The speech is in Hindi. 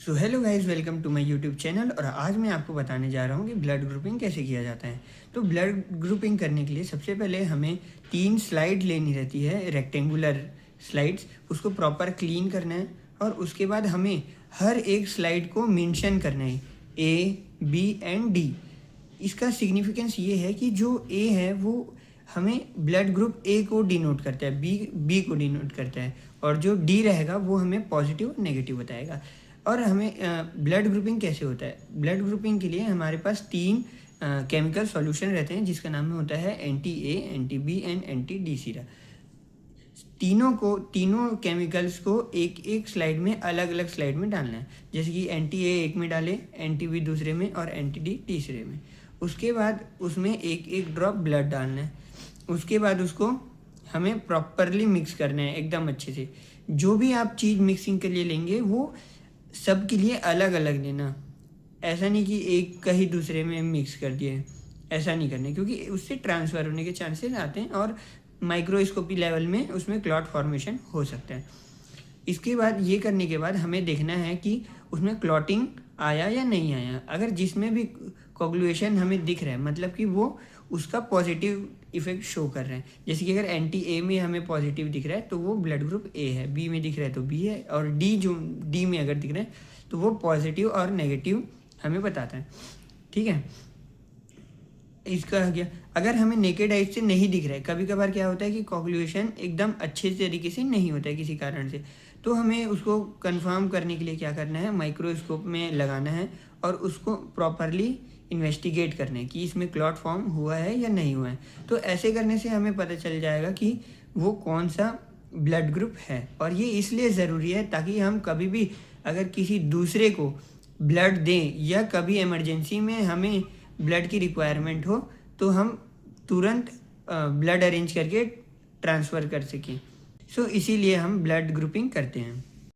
So hello guys, welcome to my YouTube channel. और आज मैं आपको बताने जा रहा हूँ कि ब्लड ग्रुपिंग कैसे किया जाता है। तो ब्लड ग्रुपिंग करने के लिए सबसे पहले हमें 3 स्लाइड लेनी रहती है, रेक्टेंगुलर स्लाइड्स। उसको प्रॉपर क्लीन करना है और उसके बाद हमें हर एक स्लाइड को मेंशन करना है, ए, बी एंड डी। इसका सिग्निफिकेंस ये है कि जो ए है वो हमें ब्लड ग्रुप ए को डिनोट करता है, बी को डिनोट करता है, और जो डी रहेगा वो हमें पॉजिटिव और नेगेटिव बताएगा। और हमें ब्लड ग्रुपिंग कैसे होता है? ब्लड ग्रुपिंग के लिए हमारे पास 3 केमिकल सॉल्यूशन रहते हैं जिसका नाम होता है anti A, anti B and anti D sera. तीनों केमिकल्स को एक एक स्लाइड में, अलग अलग स्लाइड में डालना है। जैसे कि एंटी ए एक में डाले, एंटी बी दूसरे में और एंटी डी तीसरे में। उसके बाद उसमें एक एक ड्रॉप ब्लड डालना है। उसके बाद उसको हमें प्रॉपरली मिक्स करना है एकदम अच्छे से। जो भी आप चीज़ मिक्सिंग के लिए लेंगे वो सब के लिए अलग अलग लेना। ऐसा नहीं कि एक का ही दूसरे में मिक्स कर दिए, ऐसा नहीं करना, क्योंकि उससे ट्रांसफ़र होने के चांसेस आते हैं और माइक्रोस्कोपी लेवल में उसमें क्लॉट फॉर्मेशन हो सकता है। इसके बाद ये करने के बाद हमें देखना है कि उसमें क्लॉटिंग आया या नहीं आया। अगर जिसमें भी कोगुलेशन हमें दिख रहा है, मतलब कि वो उसका पॉजिटिव इफेक्ट शो कर रहे हैं। जैसे कि अगर एंटी ए में हमें पॉजिटिव दिख रहा है तो वो ब्लड ग्रुप ए है, बी में दिख रहा है तो बी है, और डी में अगर दिख रहा है तो वो पॉजिटिव और नेगेटिव हमें बताता है। ठीक है, इसका क्या, अगर हमें नेकेड आइज से नहीं दिख रहा है, कभी कभार क्या होता है कि कोगुलेशन एकदम अच्छे तरीके से नहीं होता है किसी कारण से, तो हमें उसको कंफर्म करने के लिए क्या करना है, माइक्रोस्कोप में लगाना है और उसको प्रॉपरली इन्वेस्टिगेट करना है कि इसमें क्लॉट फॉर्म हुआ है या नहीं हुआ है। तो ऐसे करने से हमें पता चल जाएगा कि वो कौन सा ब्लड ग्रुप है। और ये इसलिए ज़रूरी है ताकि हम कभी भी अगर किसी दूसरे को ब्लड दें या कभी इमरजेंसी में हमें ब्लड की रिक्वायरमेंट हो तो हम तुरंत ब्लड अरेंज करके ट्रांसफ़र कर सकें। सो इसीलिए हम ब्लड ग्रुपिंग करते हैं।